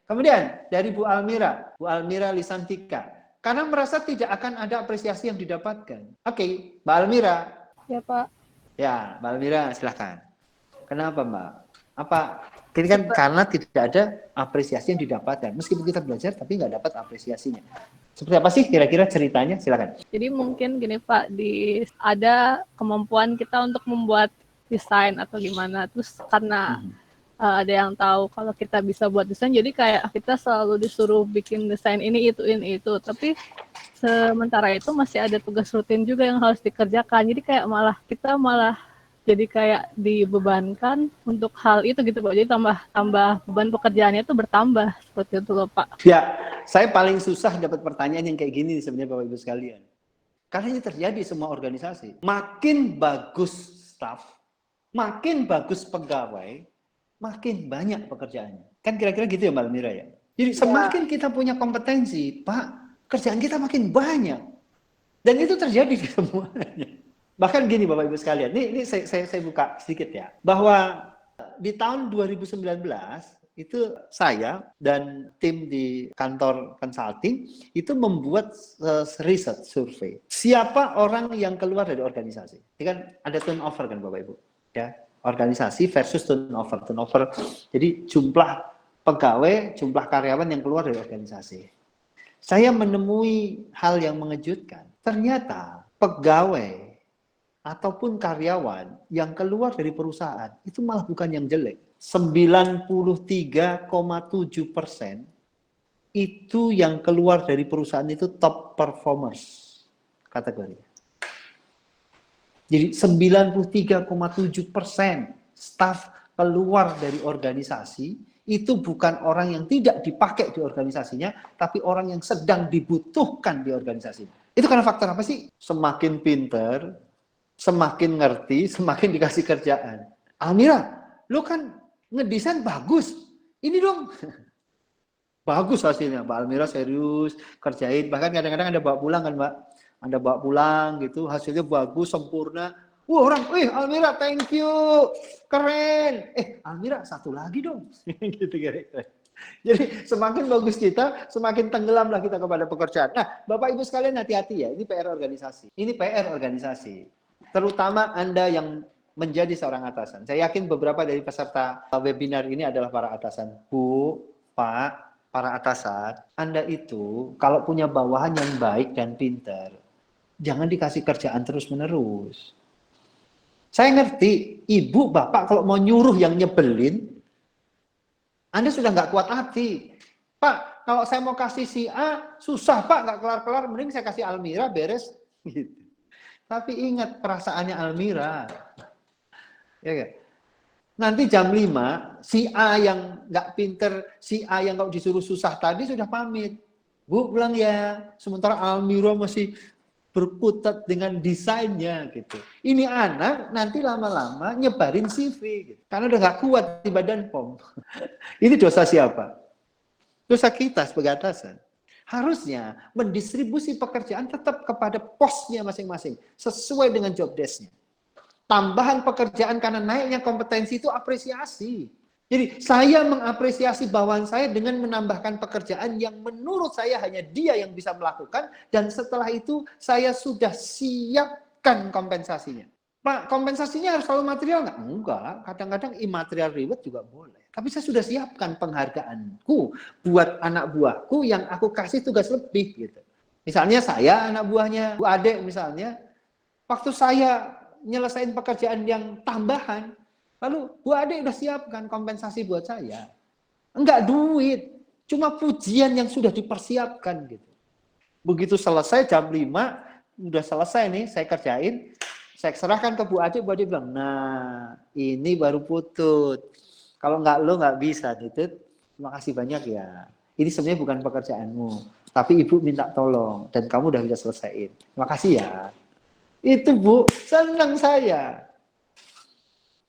Kemudian dari Bu Almira Lisantika. Karena merasa tidak akan ada apresiasi yang didapatkan. Oke, Mbak Almira. Ya, Pak. Ya, Mbak Almira silahkan. Kenapa, Mbak? Apa? Ini kan karena tidak ada apresiasi yang didapatkan. Meskipun kita belajar, tapi nggak dapat apresiasinya. Seperti apa sih kira-kira ceritanya? Silakan. Jadi mungkin gini Pak, ada kemampuan kita untuk membuat desain atau gimana. Terus karena ada yang tahu kalau kita bisa buat desain, jadi kayak kita selalu disuruh bikin desain ini itu. Tapi sementara itu masih ada tugas rutin juga yang harus dikerjakan. Jadi kayak kita malah jadi kayak dibebankan untuk hal itu gitu Pak. Jadi tambah beban pekerjaannya itu bertambah seperti itu loh Pak. Ya, saya paling susah dapat pertanyaan yang kayak gini sebenarnya Bapak Ibu sekalian. Karena ini terjadi semua organisasi. Makin bagus staff, makin bagus pegawai, makin banyak pekerjaannya. Kan kira-kira gitu ya Mbak Almira ya? Jadi semakin kita punya kompetensi, Pak, kerjaan kita makin banyak. Dan itu terjadi di semuanya. Bahkan gini Bapak Ibu sekalian, ini saya buka sedikit ya. Bahwa di tahun 2019, itu saya dan tim di kantor consulting itu membuat riset survei. Siapa orang yang keluar dari organisasi? Ini kan ada turnover kan Bapak Ibu. Ya, organisasi versus turnover. Jadi jumlah pegawai, jumlah karyawan yang keluar dari organisasi. Saya menemui hal yang mengejutkan. Ternyata pegawai ataupun karyawan yang keluar dari perusahaan itu malah bukan yang jelek. 93,7% itu yang keluar dari perusahaan itu top performers kategori. Jadi 93,7% staf keluar dari organisasi itu bukan orang yang tidak dipakai di organisasinya, tapi orang yang sedang dibutuhkan di organisasi. Itu karena faktor apa sih? Semakin pinter, semakin ngerti, semakin dikasih kerjaan. Almira, lo kan ngedesain bagus. Ini dong. Bagus hasilnya. Mbak Almira serius, kerjain. Bahkan kadang-kadang ada bawa pulang kan Mbak. Ada bawa pulang gitu, hasilnya bagus, sempurna. Wah orang, Almira thank you. Keren. Almira satu lagi dong. Gitu kira-kira. Jadi semakin bagus kita, semakin tenggelamlah kita kepada pekerjaan. Nah, Bapak Ibu sekalian hati-hati ya, ini PR organisasi. Ini PR organisasi. Terutama Anda yang menjadi seorang atasan. Saya yakin beberapa dari peserta webinar ini adalah para atasan. Bu, Pak, para atasan, Anda itu kalau punya bawahan yang baik dan pintar, jangan dikasih kerjaan terus-menerus. Saya ngerti, ibu, bapak kalau mau nyuruh yang nyebelin, Anda sudah nggak kuat hati. Pak, kalau saya mau kasih si A, susah Pak, nggak kelar-kelar, mending saya kasih Almira, beres. Gitu. Tapi ingat perasaannya Almira. Ya gak? Nanti jam 5, si A yang nggak pinter, si A yang kalau disuruh susah tadi sudah pamit. Bu pulang ya, sementara Almira masih berkutat dengan desainnya gitu. Ini anak nanti lama-lama nyebarin CV gitu. Karena udah nggak kuat di badan POM. Ini dosa siapa? Dosa kita sebagai atasan. Harusnya mendistribusi pekerjaan tetap kepada posnya masing-masing sesuai dengan job desk-nya. Tambahan pekerjaan karena naiknya kompetensi itu apresiasi. Jadi saya mengapresiasi bawahan saya dengan menambahkan pekerjaan yang menurut saya hanya dia yang bisa melakukan, dan setelah itu saya sudah siapkan kompensasinya. Pak, kompensasinya harus selalu material nggak? Enggak, kadang-kadang immaterial reward juga boleh. Tapi saya sudah siapkan penghargaanku buat anak buahku yang aku kasih tugas lebih gitu. Misalnya saya anak buahnya Bu Ade misalnya, waktu saya nyelesain pekerjaan yang tambahan, lalu Bu Ade udah siapkan kompensasi buat saya. Enggak duit, cuma pujian yang sudah dipersiapkan gitu. Begitu selesai jam 5, udah selesai nih, saya kerjain, saya serahkan ke Bu Ade bilang, nah ini baru putut. Kalau enggak lo enggak bisa, gitu. Terima kasih banyak ya. Ini sebenarnya bukan pekerjaanmu, tapi Ibu minta tolong, dan kamu udah bisa selesaiin. Terima kasih ya. Itu Bu, senang saya.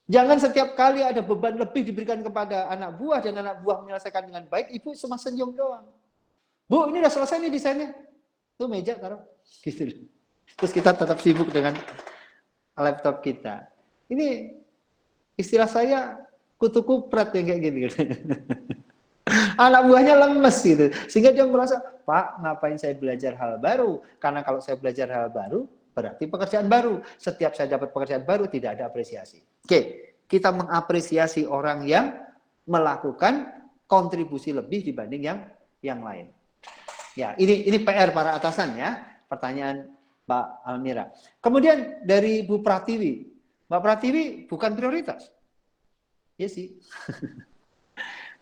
Jangan setiap kali ada beban lebih diberikan kepada anak buah dan anak buah menyelesaikan dengan baik, Ibu cuma senyum doang. Bu, ini udah selesai nih desainnya. Tuh meja taruh. Gitu. Terus kita tetap sibuk dengan laptop kita. Ini istilah saya kutu kuprat yang kayak gini. Anak buahnya lemes gitu. Sehingga dia merasa, Pak, ngapain saya belajar hal baru? Karena kalau saya belajar hal baru, berarti pekerjaan baru. Setiap saya dapat pekerjaan baru, tidak ada apresiasi. Oke, kita mengapresiasi orang yang melakukan kontribusi lebih dibanding yang lain. Ya, ini PR para atasan ya. Pertanyaan Mbak Almira. Kemudian dari Bu Pratiwi. Mbak Pratiwi bukan prioritas. Iya sih.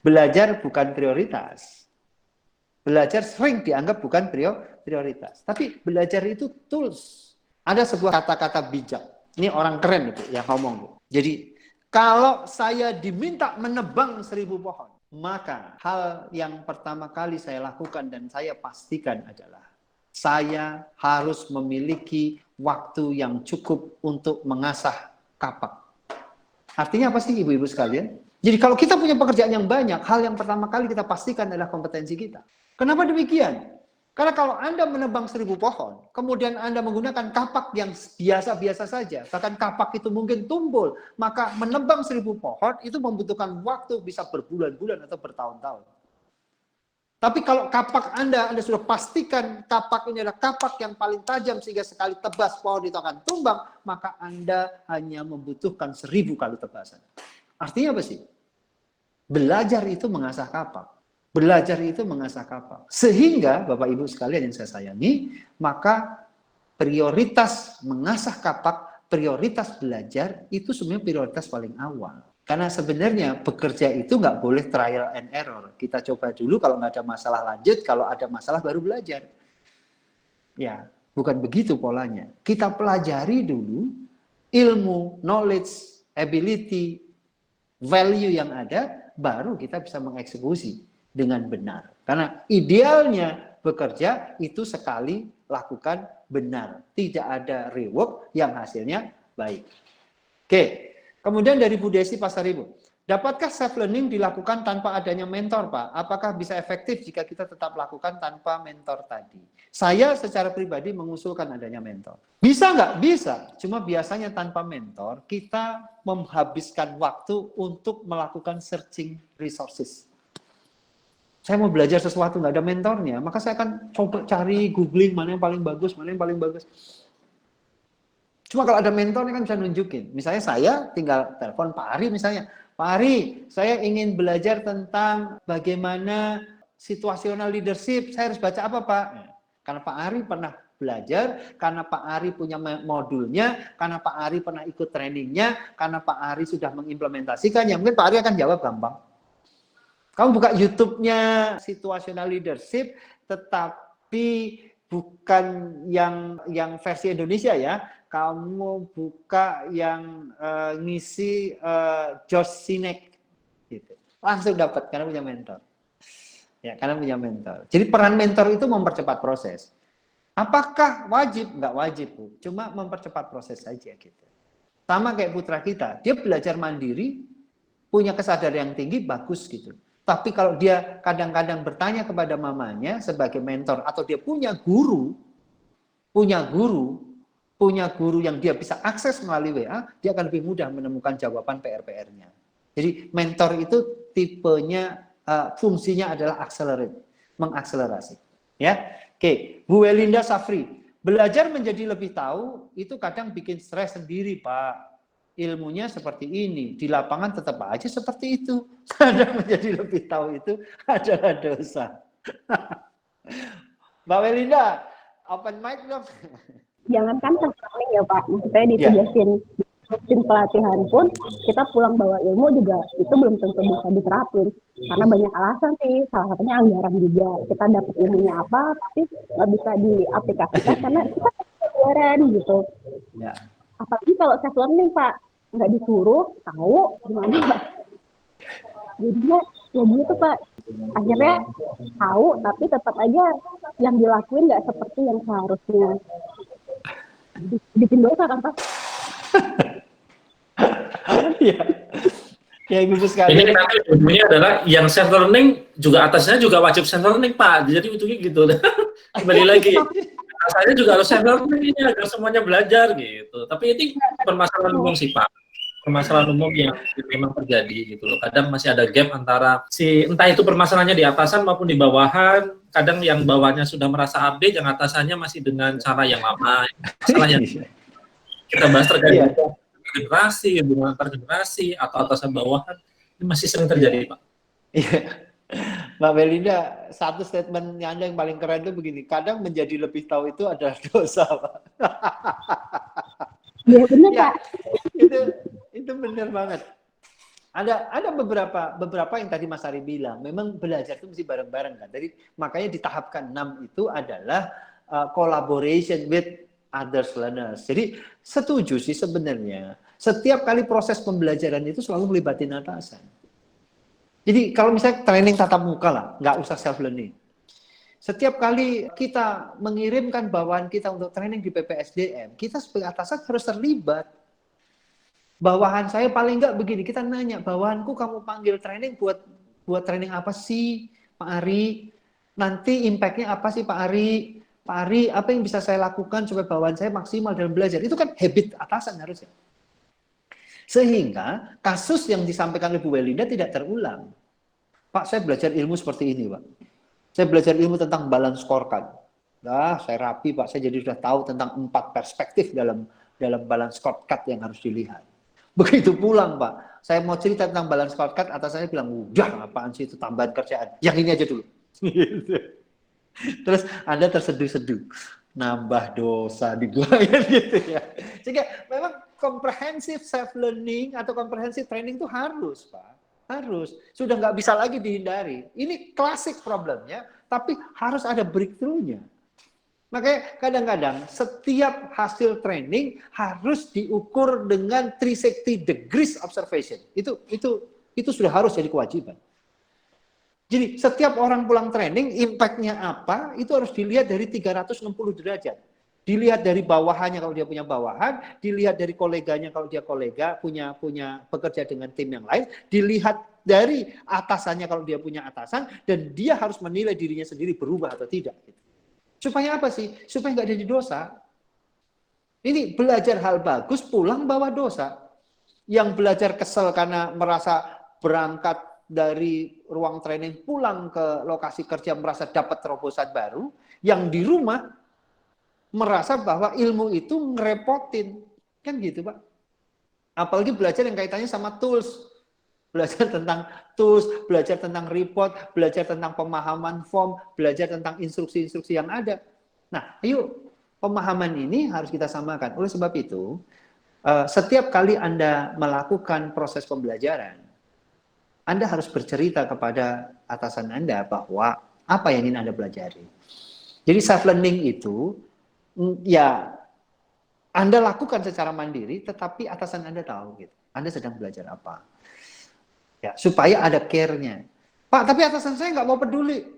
Belajar bukan prioritas. Belajar sering dianggap bukan prioritas. Tapi belajar itu tools. Ada sebuah kata-kata bijak. Ini orang keren itu yang ngomong. Jadi, kalau saya diminta menebang 1000 pohon, maka hal yang pertama kali saya lakukan dan saya pastikan adalah saya harus memiliki waktu yang cukup untuk mengasah kapak. Artinya apa sih ibu-ibu sekalian? Jadi kalau kita punya pekerjaan yang banyak, hal yang pertama kali kita pastikan adalah kompetensi kita. Kenapa demikian? Karena kalau Anda menebang 1000 pohon, kemudian Anda menggunakan kapak yang biasa-biasa saja, bahkan kapak itu mungkin tumpul, maka menebang 1000 pohon itu membutuhkan waktu bisa berbulan-bulan atau bertahun-tahun. Tapi kalau kapak Anda sudah pastikan kapak ini adalah kapak yang paling tajam sehingga sekali tebas pohon itu akan tumbang, maka Anda hanya membutuhkan 1000 kali tebasan. Artinya apa sih? Belajar itu mengasah kapak. Belajar itu mengasah kapak. Sehingga, Bapak Ibu sekalian yang saya sayangi, maka prioritas mengasah kapak, prioritas belajar, itu sebenarnya prioritas paling awal. Karena sebenarnya bekerja itu nggak boleh trial and error. Kita coba dulu, kalau nggak ada masalah lanjut, kalau ada masalah baru belajar. Ya, bukan begitu polanya. Kita pelajari dulu ilmu, knowledge, ability, value yang ada, baru kita bisa mengeksekusi dengan benar. Karena idealnya bekerja itu sekali lakukan benar. Tidak ada rework yang hasilnya baik. Oke, kemudian dari Bu Desi Pasaribu. Dapatkah self-learning dilakukan tanpa adanya mentor, Pak? Apakah bisa efektif jika kita tetap lakukan tanpa mentor tadi? Saya secara pribadi mengusulkan adanya mentor. Bisa nggak? Bisa. Cuma biasanya tanpa mentor, kita menghabiskan waktu untuk melakukan searching resources. Saya mau belajar sesuatu, nggak ada mentornya, maka saya akan coba cari, googling, mana yang paling bagus, mana yang paling bagus. Cuma kalau ada mentornya kan bisa nunjukin. Misalnya saya tinggal telepon Pak Ari misalnya. Pak Ari, saya ingin belajar tentang bagaimana situational leadership. Saya harus baca apa, Pak? Karena Pak Ari pernah belajar, karena Pak Ari punya modulnya, karena Pak Ari pernah ikut trainingnya, karena Pak Ari sudah mengimplementasikan, ya mungkin Pak Ari akan jawab gampang. Kamu buka YouTube-nya situational leadership, tetapi bukan yang versi Indonesia ya. Kamu buka yang ngisi George Sinek, gitu. Langsung dapat karena punya mentor. Ya, karena punya mentor. Jadi peran mentor itu mempercepat proses. Apakah wajib? Enggak wajib, Bu. Cuma mempercepat proses saja gitu. Sama kayak putra kita, dia belajar mandiri, punya kesadaran yang tinggi, bagus gitu. Tapi kalau dia kadang-kadang bertanya kepada mamanya sebagai mentor, atau dia punya guru yang dia bisa akses melalui WA, dia akan lebih mudah menemukan jawaban PR-PR-nya. Jadi mentor itu tipenya, fungsinya adalah accelerate, mengakselerasi. Ya, oke. Bu Welinda Safri, belajar menjadi lebih tahu itu kadang bikin stres sendiri, Pak. Ilmunya seperti ini, di lapangan tetap aja seperti itu. Kadang menjadi lebih tahu itu adalah dosa. Mbak Welinda, open mic dong. Jangankan self-learning ya Pak, maksudnya ditugasin rutin pelatihan pun, kita pulang bawa ilmu juga itu belum tentu bisa diterapin. Karena banyak alasan sih, salah satunya anggaran juga. Kita dapat ilmunya apa, tapi nggak bisa diaplikasikan karena kita anggaran gitu. Ya. Apalagi kalau self-learning Pak, nggak disuruh, tahu gimana Pak. Jadinya ya gitu Pak. Akhirnya tahu, tapi tetap aja yang dilakuin nggak seperti yang seharusnya. Bikin dosa kan Pak? Ya. Ya Ibu sekalian. Ini nanti ujungnya adalah yang self learning juga atasnya juga wajib self learning Pak. Jadi ujungnya gitu. Kembali lagi. Saya juga harus self learning ini agar semuanya belajar gitu. Tapi ini permasalahan umum sih Pak. permasalahan umum yang memang terjadi gitu loh. Kadang masih ada gap antara entah itu permasalahannya di atasan maupun di bawahan. Kadang yang bawahnya sudah merasa update, yang atasannya masih dengan cara yang lama. Masalah yang kita bahas terkait generasi, hubungan antar generasi atau atasan bawahan ini masih sering terjadi, Pak. Iya. Mbak Belinda, satu statement Anda yang paling keren itu begini, kadang menjadi lebih tahu itu adalah dosa, Pak. Ya benar Ya, Pak. itu benar banget. Ada beberapa yang tadi Mas Ari bilang, memang belajar itu mesti bareng-bareng kan. Jadi makanya di tahap ke-6 itu adalah collaboration with others learners. Jadi setuju sih sebenarnya. Setiap kali proses pembelajaran itu selalu melibatkan atasan. Jadi kalau misalnya training tatap muka lah, nggak usah self learning. Setiap kali kita mengirimkan bawahan kita untuk training di PPSDM, kita sebagai atasan harus terlibat. Bawahan saya paling nggak begini, kita nanya, bawahanku kamu panggil training buat training apa sih, Pak Ari? Nanti impact-nya apa sih, Pak Ari? Pak Ari, apa yang bisa saya lakukan supaya bawahan saya maksimal dalam belajar? Itu kan habit atasan harusnya. Sehingga kasus yang disampaikan oleh Bu Belinda tidak terulang. Pak, saya belajar ilmu seperti ini, Pak. Saya belajar ilmu tentang balance scorecard. Nah, saya rapi, Pak. Saya jadi sudah tahu tentang 4 perspektif dalam balance scorecard yang harus dilihat. Begitu pulang, Pak, saya mau cerita tentang balance scorecard, atasannya bilang, udah, apaan sih itu tambahan kerjaan. Yang ini aja dulu. Terus Anda terseduh-seduh. Nambah dosa di gua gitu ya. Sehingga memang comprehensive self-learning atau comprehensive training itu harus, Pak. Harus. Sudah nggak bisa lagi dihindari. Ini klasik problemnya, tapi harus ada breakthrough-nya. Makanya kadang-kadang setiap hasil training harus diukur dengan 360 degrees observation. Itu sudah harus jadi kewajiban. Jadi setiap orang pulang training, impact-nya apa, itu harus dilihat dari 360 derajat. Dilihat dari bawahannya kalau dia punya bawahan, dilihat dari koleganya kalau dia kolega, punya bekerja dengan tim yang lain, dilihat dari atasannya kalau dia punya atasan, dan dia harus menilai dirinya sendiri berubah atau tidak. Supaya apa sih? Supaya nggak jadi dosa. Ini belajar hal bagus, pulang bawa dosa. Yang belajar kesel karena merasa berangkat dari ruang training, pulang ke lokasi kerja merasa dapat terobosan baru, yang di rumah merasa bahwa ilmu itu ngerepotin. Kan gitu, Pak. Apalagi belajar yang kaitannya sama tools. Belajar tentang tools, belajar tentang report, belajar tentang pemahaman form, belajar tentang instruksi-instruksi yang ada. Nah, ayo pemahaman ini harus kita samakan. Oleh sebab itu, setiap kali Anda melakukan proses pembelajaran, Anda harus bercerita kepada atasan Anda bahwa apa yang ingin Anda pelajari. Jadi self-learning itu, ya Anda lakukan secara mandiri, tetapi atasan Anda tahu gitu. Anda sedang belajar apa. Ya, supaya ada care-nya. Pak, tapi atasan saya nggak mau peduli.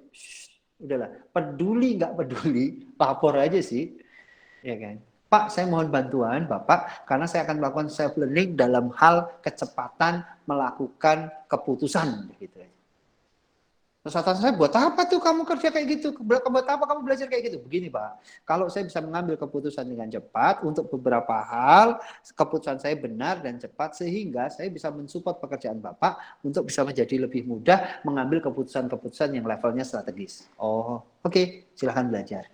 Udahlah, peduli nggak peduli, lapor aja sih. Ya kan? Pak, saya mohon bantuan Bapak, karena saya akan melakukan self-learning dalam hal kecepatan melakukan keputusan. Gitu. Terus atasan saya, buat apa tuh kamu kerja kayak gitu? Buat apa kamu belajar kayak gitu? Begini Pak, kalau saya bisa mengambil keputusan dengan cepat untuk beberapa hal, keputusan saya benar dan cepat, sehingga saya bisa mensupport pekerjaan Bapak untuk bisa menjadi lebih mudah mengambil keputusan-keputusan yang levelnya strategis. Oh, oke, silahkan belajar.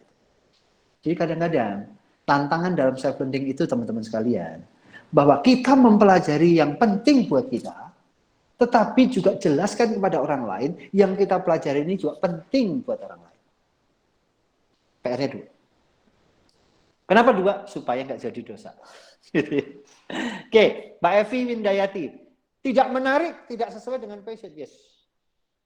Jadi kadang-kadang tantangan dalam self-learning itu teman-teman sekalian, bahwa kita mempelajari yang penting buat kita, tetapi juga jelaskan kepada orang lain yang kita pelajari ini juga penting buat orang lain. PR-nya 2. Kenapa 2? Supaya nggak jadi dosa. Oke, Mbak Evi Windayati. Tidak menarik, tidak sesuai dengan passion. Yes.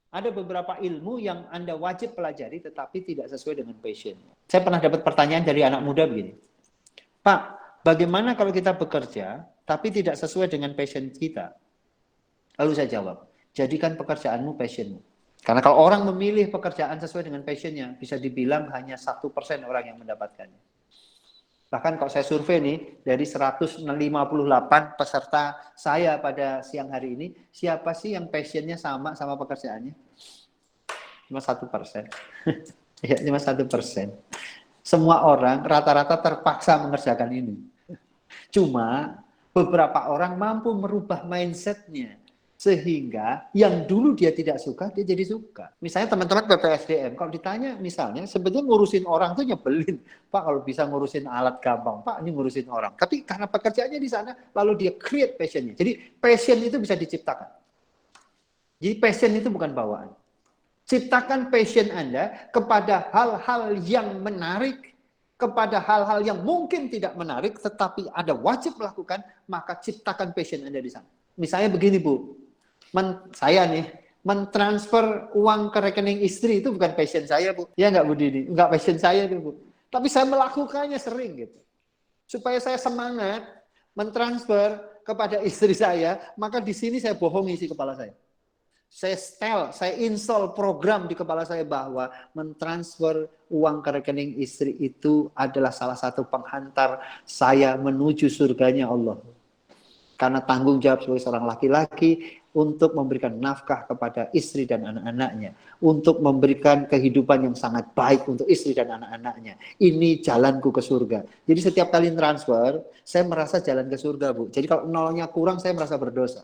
Ada beberapa ilmu yang Anda wajib pelajari tetapi tidak sesuai dengan passion. Saya pernah dapat pertanyaan dari anak muda begini. Pak, bagaimana kalau kita bekerja tapi tidak sesuai dengan passion kita? Lalu saya jawab, jadikan pekerjaanmu passionmu. Karena kalau orang memilih pekerjaan sesuai dengan passionnya, bisa dibilang hanya 1% orang yang mendapatkannya. Bahkan kalau saya survei nih, dari 158 peserta saya pada siang hari ini, siapa sih yang passionnya sama pekerjaannya? Cuma 1%. Ya, cuma 1%. Semua orang rata-rata terpaksa mengerjakan ini. Cuma Beberapa orang mampu merubah mindsetnya sehingga yang dulu dia tidak suka dia jadi suka. Misalnya teman-teman PPSDM, kalau ditanya misalnya sebetulnya ngurusin orang tuh nyebelin, Pak kalau bisa ngurusin alat gampang, Pak ini ngurusin orang. Tapi karena pekerjaannya di sana, lalu dia create passionnya. Jadi passion itu bisa diciptakan. Jadi passion itu bukan bawaan. Ciptakan passion Anda kepada hal-hal yang menarik, kepada hal-hal yang mungkin tidak menarik, tetapi Anda wajib melakukan, maka ciptakan passion Anda di sana. Misalnya begini Bu, saya nih, mentransfer uang ke rekening istri itu bukan passion saya Bu. Ya nggak Bu Dini? Nggak passion saya itu Bu. Tapi saya melakukannya sering gitu. Supaya saya semangat mentransfer kepada istri saya, maka di sini saya bohongi isi kepala saya. Saya install program di kepala saya bahwa mentransfer uang ke rekening istri itu adalah salah satu penghantar saya menuju surganya Allah. Karena tanggung jawab sebagai seorang laki-laki untuk memberikan nafkah kepada istri dan anak-anaknya, untuk memberikan kehidupan yang sangat baik untuk istri dan anak-anaknya. Ini jalanku ke surga. Jadi setiap kali transfer, saya merasa jalan ke surga, Bu. Jadi kalau nolnya kurang, saya merasa berdosa.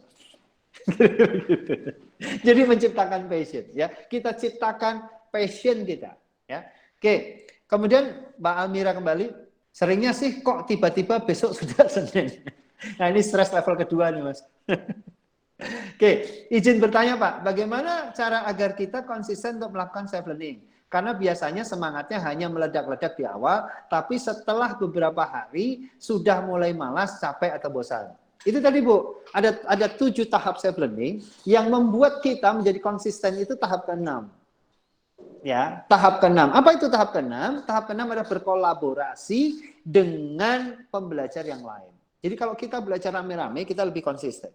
Jadi menciptakan passion, ya. Kita ciptakan passion kita, ya. Oke. Kemudian Mbak Almira kembali. Seringnya sih kok tiba-tiba besok sudah Senin. Nah ini stres level kedua nih Mas. Oke, izin bertanya Pak, bagaimana cara agar kita konsisten untuk melakukan self learning? Karena biasanya semangatnya hanya meledak-ledak di awal, tapi setelah beberapa hari sudah mulai malas, capek atau bosan. Itu tadi Bu, ada 7 tahap self learning yang membuat kita menjadi konsisten itu tahap ke-6. Ya, tahap ke-6. Apa itu tahap ke-6? Tahap ke-6 adalah berkolaborasi dengan pembelajar yang lain. Jadi kalau kita belajar rame-rame, kita lebih konsisten.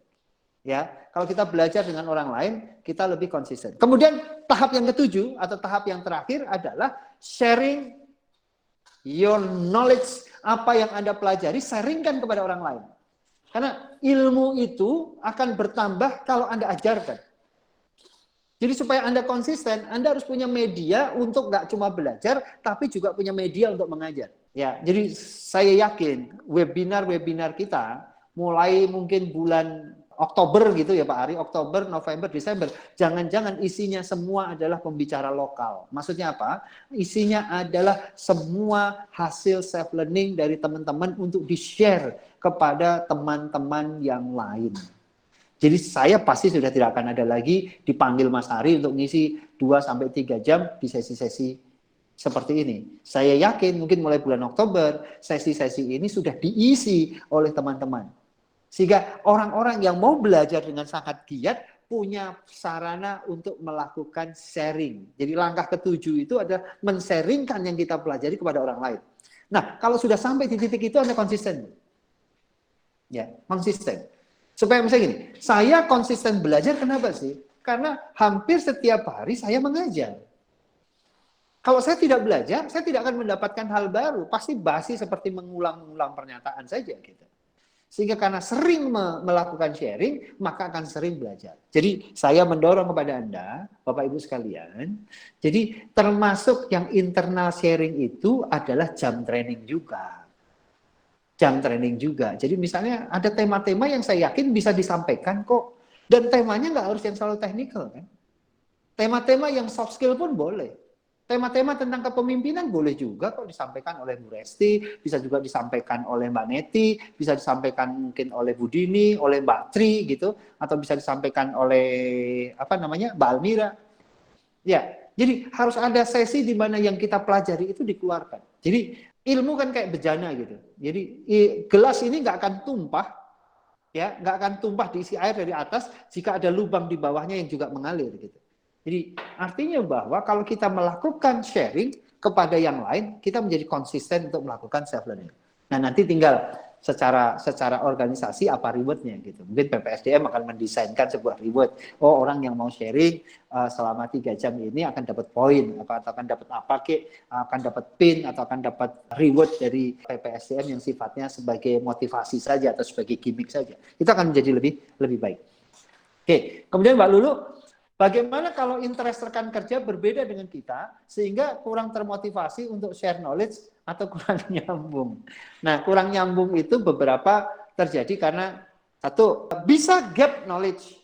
Ya, kalau kita belajar dengan orang lain, kita lebih konsisten. Kemudian tahap yang ke-7 atau tahap yang terakhir adalah sharing your knowledge, apa yang Anda pelajari, sharingkan kepada orang lain. Karena ilmu itu akan bertambah kalau Anda ajarkan. Jadi supaya Anda konsisten, Anda harus punya media untuk nggak cuma belajar, tapi juga punya media untuk mengajar. Ya, jadi saya yakin webinar-webinar kita mulai mungkin bulan Oktober gitu ya Pak Ari, Oktober, November, Desember, jangan-jangan isinya semua adalah pembicara lokal. Maksudnya apa? Isinya adalah semua hasil self learning dari teman-teman untuk di-share kepada teman-teman yang lain. Jadi saya pasti sudah tidak akan ada lagi dipanggil Mas Ari untuk ngisi 2-3 jam di sesi-sesi seperti ini. Saya yakin mungkin mulai bulan Oktober, sesi-sesi ini sudah diisi oleh teman-teman. Sehingga orang-orang yang mau belajar dengan sangat giat punya sarana untuk melakukan sharing. Jadi langkah ke-7 itu adalah men-sharingkan yang kita pelajari kepada orang lain. Nah, kalau sudah sampai di titik itu Anda konsisten. Ya, konsisten. Supaya misalnya gini, saya konsisten belajar kenapa sih? Karena hampir setiap hari saya mengajar. Kalau saya tidak belajar, saya tidak akan mendapatkan hal baru. Pasti basi seperti mengulang-ulang pernyataan saja gitu. Sehingga karena sering melakukan sharing, maka akan sering belajar. Jadi saya mendorong kepada Anda, Bapak Ibu sekalian, jadi termasuk yang internal sharing itu adalah jam training juga. Jam training juga. Jadi misalnya ada tema-tema yang saya yakin bisa disampaikan kok. Dan temanya nggak harus yang selalu teknikal kan. Tema-tema yang soft skill pun boleh. Tema-tema tentang kepemimpinan boleh juga kok disampaikan oleh Bu Resti, bisa juga disampaikan oleh Mbak Neti, bisa disampaikan mungkin oleh Bu Dini, oleh Mbak Tri gitu, atau bisa disampaikan oleh Mbak Almira. Ya, jadi harus ada sesi di mana yang kita pelajari itu dikeluarkan. Jadi ilmu kan kayak bejana gitu. Jadi gelas ini nggak akan tumpah, ya, nggak akan tumpah diisi air dari atas jika ada lubang di bawahnya yang juga mengalir gitu. Jadi artinya bahwa kalau kita melakukan sharing kepada yang lain, kita menjadi konsisten untuk melakukan self learning. Nah nanti tinggal secara organisasi apa rewardnya gitu. Mungkin PPSDM akan mendesainkan sebuah reward. Oh orang yang mau sharing selama 3 jam ini akan dapat poin, atau akan dapat apa akan dapat pin atau akan dapat reward dari PPSDM yang sifatnya sebagai motivasi saja atau sebagai gimmick saja. Itu akan menjadi lebih baik. Oke, kemudian Mbak Lulu. Bagaimana kalau interest rekan kerja berbeda dengan kita, sehingga kurang termotivasi untuk share knowledge atau kurang nyambung. Nah, kurang nyambung itu beberapa terjadi karena satu, bisa gap knowledge,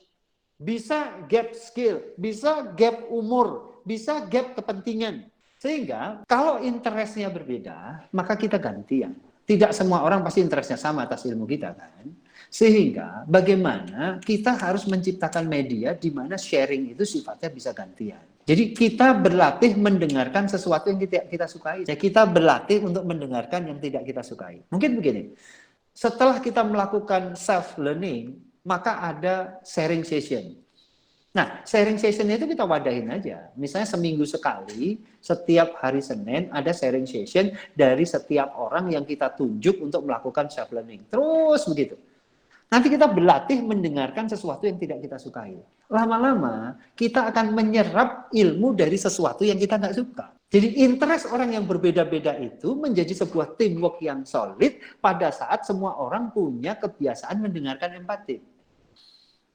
bisa gap skill, bisa gap umur, bisa gap kepentingan. Sehingga kalau interestnya berbeda, maka kita gantian. Tidak semua orang pasti interestnya sama atas ilmu kita kan. Sehingga bagaimana kita harus menciptakan media di mana sharing itu sifatnya bisa gantian. Jadi kita berlatih mendengarkan sesuatu yang kita sukai. Ya, kita berlatih untuk mendengarkan yang tidak kita sukai. Mungkin begini, setelah kita melakukan self-learning, maka ada sharing session. Nah, sharing session itu kita wadahin aja. Misalnya seminggu sekali, setiap hari Senin ada sharing session dari setiap orang yang kita tunjuk untuk melakukan self-learning. Terus begitu. Nanti kita berlatih mendengarkan sesuatu yang tidak kita sukai. Lama-lama kita akan menyerap ilmu dari sesuatu yang kita nggak suka. Jadi interest orang yang berbeda-beda itu menjadi sebuah teamwork yang solid pada saat semua orang punya kebiasaan mendengarkan empati.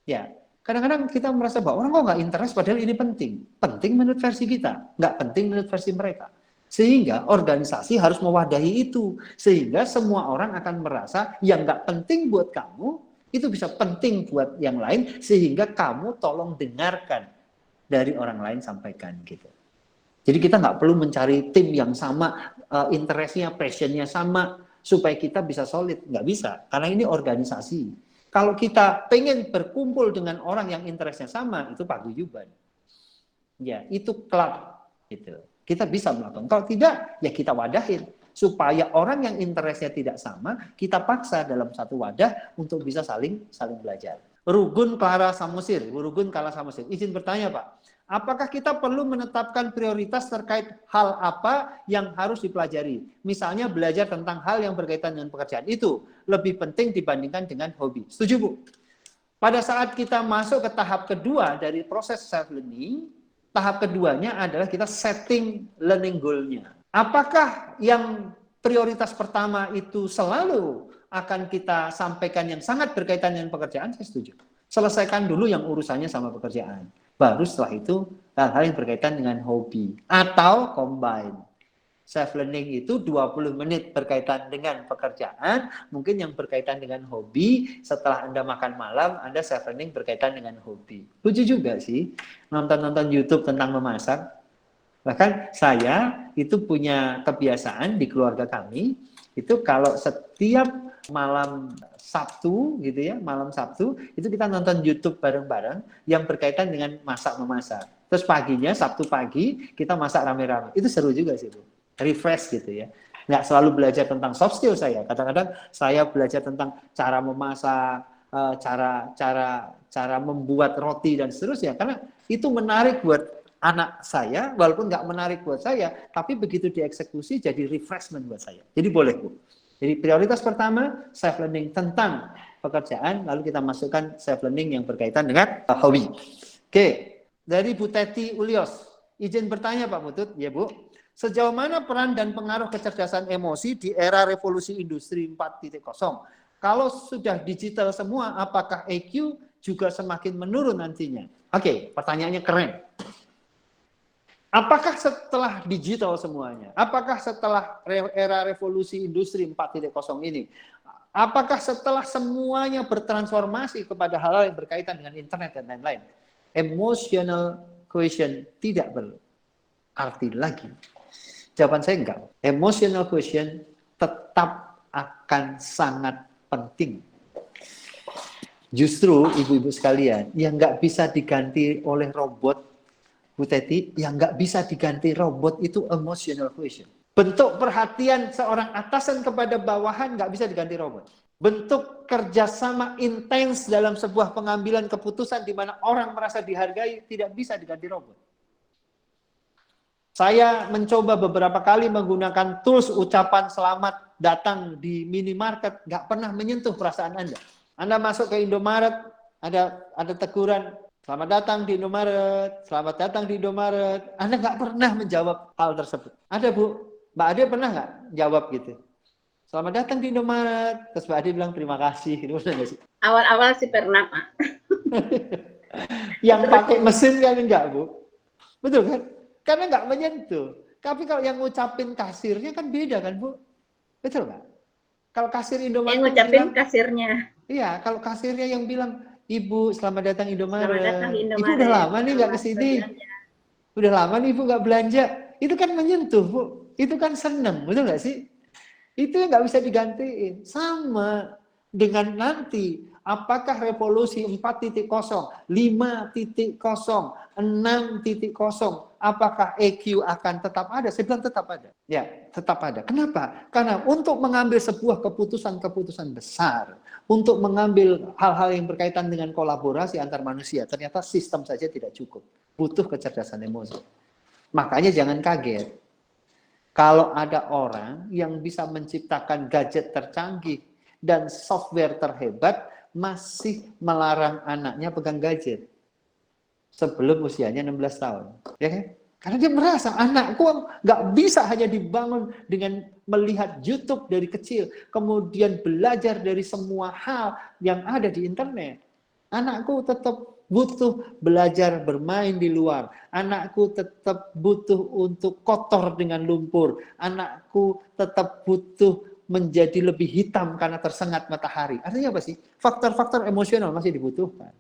Ya, kadang-kadang kita merasa bahwa orang kok nggak interest padahal ini penting. Penting menurut versi kita, nggak penting menurut versi mereka. Sehingga organisasi harus mewadahi itu. Sehingga semua orang akan merasa yang nggak penting buat kamu, itu bisa penting buat yang lain, sehingga kamu tolong dengarkan dari orang lain sampaikan gitu. Jadi kita nggak perlu mencari tim yang sama, interestnya, passionnya sama, supaya kita bisa solid. Nggak bisa, karena ini organisasi. Kalau kita pengen berkumpul dengan orang yang interestnya sama, itu paguyuban. Ya, itu klub gitu. Kita bisa melakukan. Kalau tidak, ya kita wadahin. Supaya orang yang interestnya tidak sama, kita paksa dalam satu wadah untuk bisa saling belajar. Rugun Clara Samusir, Rugun Clara Samusir. Izin bertanya Pak, apakah kita perlu menetapkan prioritas terkait hal apa yang harus dipelajari? Misalnya belajar tentang hal yang berkaitan dengan pekerjaan itu lebih penting dibandingkan dengan hobi. Setuju Bu? Pada saat kita masuk ke tahap kedua dari proses self-learning, tahap keduanya adalah kita setting learning goal-nya. Apakah yang prioritas pertama itu selalu akan kita sampaikan yang sangat berkaitan dengan pekerjaan? Saya setuju. Selesaikan dulu yang urusannya sama pekerjaan. Baru setelah itu hal-hal yang berkaitan dengan hobi. Atau combine. Self-learning itu 20 menit berkaitan dengan pekerjaan, mungkin yang berkaitan dengan hobi, setelah Anda makan malam, Anda self-learning berkaitan dengan hobi. Lucu juga sih, nonton-nonton YouTube tentang memasak. Bahkan saya itu punya kebiasaan di keluarga kami, itu kalau setiap malam Sabtu, gitu ya, malam Sabtu, itu kita nonton YouTube bareng-bareng yang berkaitan dengan masak-memasak. Terus paginya, Sabtu pagi, kita masak rame-rame. Itu seru juga sih, Bu. Refresh gitu ya. Nggak selalu belajar tentang soft skill saya. Kadang-kadang saya belajar tentang cara memasak, cara membuat roti dan seterusnya. Karena itu menarik buat anak saya, walaupun nggak menarik buat saya, tapi begitu dieksekusi jadi refreshment buat saya. Jadi boleh Bu. Jadi prioritas pertama self-learning tentang pekerjaan, lalu kita masukkan self-learning yang berkaitan dengan hobi. Oke, dari Bu Teti Ulios. Izin bertanya Pak Putut, ya Bu. Sejauh mana peran dan pengaruh kecerdasan emosi di era revolusi industri 4.0? Kalau sudah digital semua, apakah EQ juga semakin menurun nantinya? Oke, pertanyaannya keren. Apakah setelah digital semuanya? Apakah setelah era revolusi industri 4.0 ini? Apakah setelah semuanya bertransformasi kepada hal-hal yang berkaitan dengan internet dan lain-lain? Emotional quotient tidak berarti lagi. Jawaban saya enggak. Emotional quotient tetap akan sangat penting. Justru ibu-ibu sekalian, yang enggak bisa diganti oleh robot, Bu Teti, yang enggak bisa diganti robot itu emotional quotient. Bentuk perhatian seorang atasan kepada bawahan enggak bisa diganti robot. Bentuk kerjasama intens dalam sebuah pengambilan keputusan di mana orang merasa dihargai tidak bisa diganti robot. Saya mencoba beberapa kali menggunakan tools ucapan selamat datang di minimarket, nggak pernah menyentuh perasaan Anda. Anda masuk ke Indomaret, ada teguran, selamat datang di Indomaret, selamat datang di Indomaret. Anda nggak pernah menjawab hal tersebut. Ada Bu, Mbak Ade pernah nggak jawab gitu? Selamat datang di Indomaret, terus Mbak Ade bilang terima kasih. Gitu, nggak sih? Awal-awal sih pernah Pak. Yang pakai mesin kan enggak Bu? Betul kan? Karena nggak menyentuh. Tapi kalau yang ngucapin kasirnya kan beda kan Bu? Betul nggak? Kalau kasir Yang Indomaret ngucapin bilang, kasirnya. iya, kalau kasirnya yang bilang, Ibu selamat datang Indomaret, Selamat datang Ibu Indomaret. udah lama nih nggak Selamat kesini, berbelanja. udah lama nih Ibu nggak belanja, itu kan menyentuh Bu, itu kan seneng, betul nggak sih? Itu yang nggak bisa digantiin. Sama dengan nanti, apakah revolusi 4.0, 5.0, 6.0, apakah EQ akan tetap ada? Saya bilang tetap ada. Ya, tetap ada. Kenapa? Karena untuk mengambil sebuah keputusan-keputusan besar, untuk mengambil hal-hal yang berkaitan dengan kolaborasi antar manusia, ternyata sistem saja tidak cukup. Butuh kecerdasan emosi. Makanya jangan kaget. Kalau ada orang yang bisa menciptakan gadget tercanggih dan software terhebat, masih melarang anaknya pegang gadget sebelum usianya 16 tahun. Ya kan? Karena dia merasa anakku nggak bisa hanya dibangun dengan melihat YouTube dari kecil, kemudian belajar dari semua hal yang ada di internet. Anakku tetap butuh belajar bermain di luar. Anakku tetap butuh untuk kotor dengan lumpur. Anakku tetap butuh menjadi lebih hitam karena tersengat matahari. Artinya apa sih? Faktor-faktor emosional masih dibutuhkan.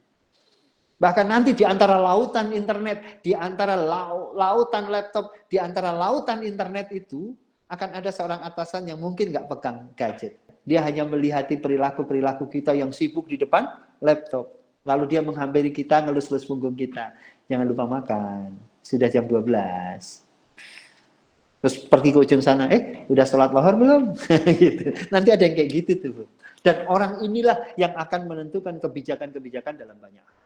Bahkan nanti di antara lautan internet, di antara lautan laptop, di antara lautan internet itu akan ada seorang atasan yang mungkin nggak pegang gadget. Dia hanya melihat perilaku-perilaku kita yang sibuk di depan laptop. Lalu dia menghampiri kita, ngelus-ngelus punggung kita. Jangan lupa makan. Sudah jam 12. Terus pergi ke ujung sana, udah sholat lohor belum? Gitu. Nanti ada yang kayak gitu tuh, Bu. Dan orang inilah yang akan menentukan kebijakan-kebijakan dalam banyak hal.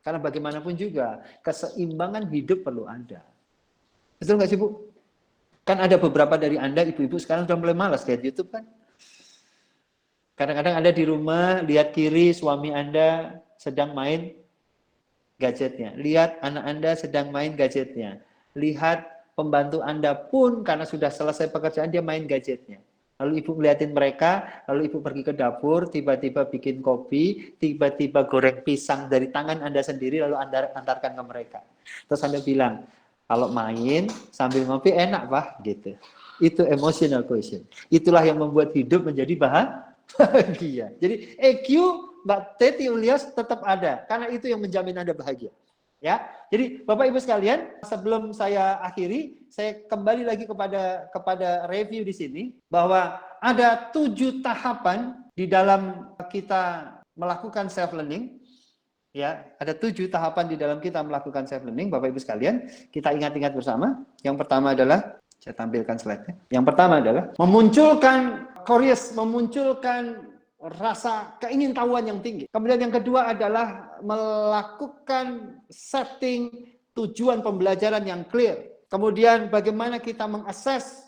Karena bagaimanapun juga, keseimbangan hidup perlu ada. Betul nggak sih, Bu? Kan ada beberapa dari Anda, ibu-ibu sekarang sudah mulai malas lihat YouTube kan? Kadang-kadang Anda di rumah, lihat kiri, suami Anda sedang main gadgetnya. Lihat anak Anda sedang main gadgetnya. Lihat pembantu Anda pun karena sudah selesai pekerjaan, dia main gadgetnya. Lalu ibu ngeliatin mereka, lalu ibu pergi ke dapur, tiba-tiba bikin kopi, tiba-tiba goreng pisang dari tangan Anda sendiri, lalu Anda antarkan ke mereka. Terus Anda bilang, kalau main sambil ngopi enak Pak, gitu. Itu emotional quotient. Itulah yang membuat hidup menjadi bahagia. Jadi EQ Mbak Teti Ulias tetap ada, karena itu yang menjamin Anda bahagia. Ya, jadi Bapak Ibu sekalian, sebelum saya akhiri, saya kembali lagi kepada review di sini bahwa ada 7 tahapan di dalam kita melakukan self learning. Ya, ada 7 tahapan di dalam kita melakukan self learning, Bapak Ibu sekalian. Kita ingat-ingat bersama. Yang pertama adalah, saya tampilkan slide-nya. Yang pertama adalah memunculkan curious, memunculkan rasa keingintahuan yang tinggi. Kemudian yang kedua adalah melakukan setting tujuan pembelajaran yang clear. Kemudian bagaimana kita mengakses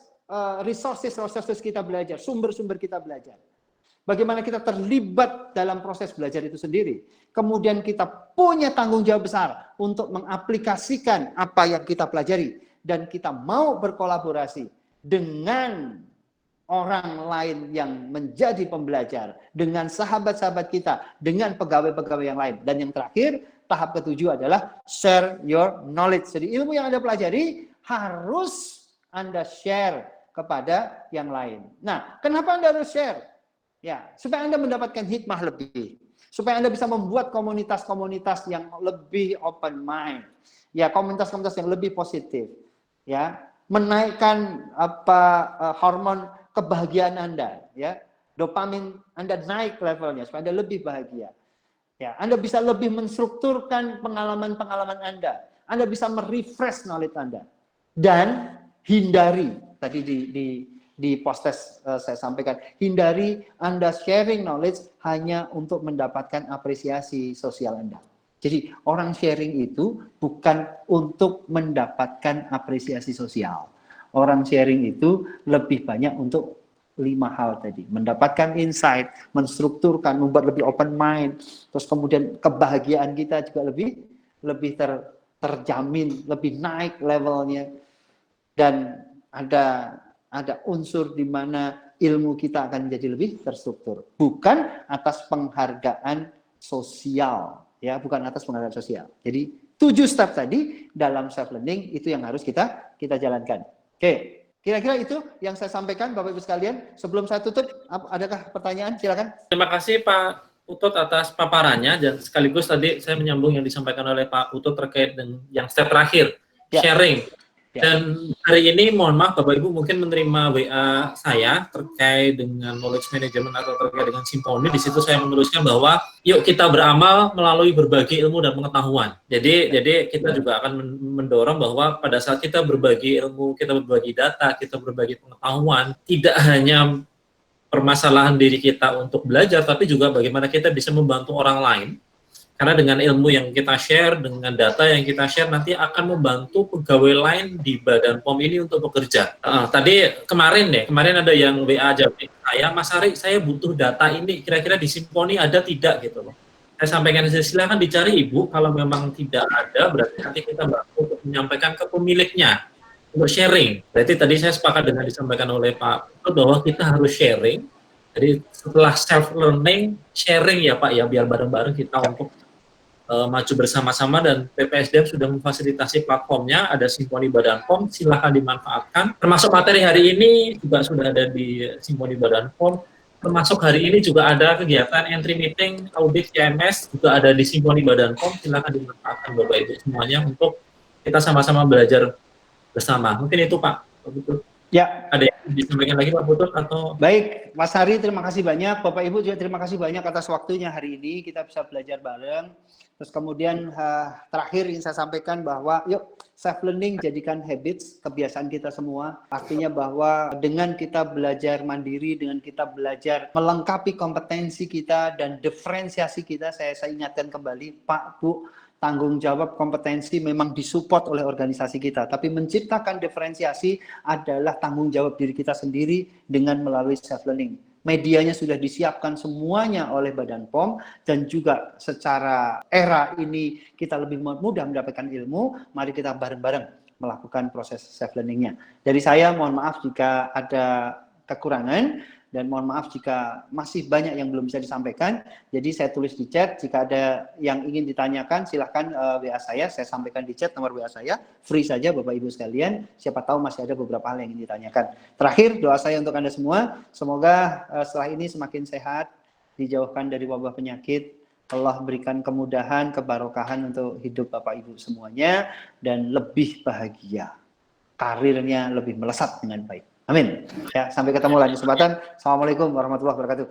resources kita belajar, sumber-sumber kita belajar. Bagaimana kita terlibat dalam proses belajar itu sendiri. Kemudian kita punya tanggung jawab besar untuk mengaplikasikan apa yang kita pelajari. Dan kita mau berkolaborasi dengan orang lain yang menjadi pembelajar, dengan sahabat-sahabat kita, dengan pegawai-pegawai yang lain. Dan yang terakhir, tahap ketujuh adalah share your knowledge. Jadi ilmu yang Anda pelajari harus Anda share kepada yang lain. Nah, kenapa Anda harus share? Ya, supaya Anda mendapatkan hikmah lebih. Supaya Anda bisa membuat komunitas-komunitas yang lebih open mind. Ya, komunitas-komunitas yang lebih positif. Ya, menaikkan hormon kebahagiaan Anda, ya. Dopamin Anda naik levelnya supaya Anda lebih bahagia. Ya, Anda bisa lebih menstrukturkan pengalaman-pengalaman Anda. Anda bisa merefresh knowledge Anda. Dan hindari, tadi di post-test saya sampaikan, hindari Anda sharing knowledge hanya untuk mendapatkan apresiasi sosial Anda. Jadi orang sharing itu bukan untuk mendapatkan apresiasi sosial. Orang sharing itu lebih banyak untuk 5 hal tadi. Mendapatkan insight, menstrukturkan, membuat lebih open mind, terus kemudian kebahagiaan kita juga lebih terjamin, lebih naik levelnya. Dan ada unsur di mana ilmu kita akan menjadi lebih terstruktur. Bukan atas penghargaan sosial, ya, bukan atas penghargaan sosial. Jadi 7 step tadi dalam self learning itu yang harus kita jalankan. Oke, Kira-kira itu yang saya sampaikan Bapak Ibu sekalian. Sebelum saya tutup, adakah pertanyaan? Silakan. Terima kasih Pak Utut atas paparannya, dan sekaligus tadi saya menyambung yang disampaikan oleh Pak Utut terkait dengan yang step terakhir, sharing. Dan hari ini mohon maaf Bapak Ibu mungkin menerima WA saya terkait dengan knowledge management atau terkait dengan Simponi. Di situ saya menuliskan bahwa yuk kita beramal melalui berbagi ilmu dan pengetahuan. Jadi kita juga akan mendorong bahwa pada saat kita berbagi ilmu, kita berbagi data, kita berbagi pengetahuan, tidak hanya permasalahan diri kita untuk belajar, tapi juga bagaimana kita bisa membantu orang lain. Karena dengan ilmu yang kita share, dengan data yang kita share, nanti akan membantu pegawai lain di Badan POM ini untuk bekerja. Tadi kemarin ada yang WA aja saya, Mas Ari, saya butuh data ini, kira-kira di Simponi ada tidak gitu loh. Saya sampaikan, silakan dicari Ibu, kalau memang tidak ada, berarti nanti kita bantu untuk menyampaikan ke pemiliknya, untuk sharing. Berarti tadi saya sepakat dengan disampaikan oleh Pak Utut bahwa kita harus sharing. Jadi setelah self-learning, sharing ya Pak ya, biar bareng-bareng kita untuk maju bersama-sama, dan PPSDM sudah memfasilitasi platformnya, ada Simponi Badan POM, silahkan dimanfaatkan. Termasuk materi hari ini juga sudah ada di Simponi Badan POM, termasuk hari ini juga ada kegiatan entry meeting audit CMS, juga ada di Simponi Badan POM, silahkan dimanfaatkan Bapak Ibu semuanya untuk kita sama-sama belajar bersama. Mungkin itu Pak. Betul. Ya. Ada yang disampaikan lagi Pak Putut atau? Baik, Mas Hari, terima kasih banyak. Bapak Ibu juga terima kasih banyak atas waktunya hari ini. Kita bisa belajar bareng. Terus kemudian terakhir ingin saya sampaikan bahwa yuk self learning jadikan habits, kebiasaan kita semua. Artinya bahwa dengan kita belajar mandiri, dengan kita belajar melengkapi kompetensi kita dan diferensiasi kita, saya ingatkan kembali Pak, Bu, tanggung jawab kompetensi memang disupport oleh organisasi kita, tapi menciptakan diferensiasi adalah tanggung jawab diri kita sendiri dengan melalui self learning. Medianya sudah disiapkan semuanya oleh Badan POM, dan juga secara era ini kita lebih mudah mendapatkan ilmu, mari kita bareng-bareng melakukan proses self learningnya. Dari saya mohon maaf jika ada kekurangan, dan mohon maaf jika masih banyak yang belum bisa disampaikan. Jadi saya tulis di chat, jika ada yang ingin ditanyakan silahkan WA saya sampaikan di chat nomor WA saya, free saja Bapak Ibu sekalian, siapa tahu masih ada beberapa hal yang ingin ditanyakan. Terakhir, doa saya untuk Anda semua, semoga setelah ini semakin sehat, dijauhkan dari wabah penyakit, Allah berikan kemudahan, kebarokahan untuk hidup Bapak Ibu semuanya, dan lebih bahagia, karirnya lebih melesat dengan baik. Amin. Ya, sampai ketemu lagi kesempatan. Assalamualaikum warahmatullahi wabarakatuh.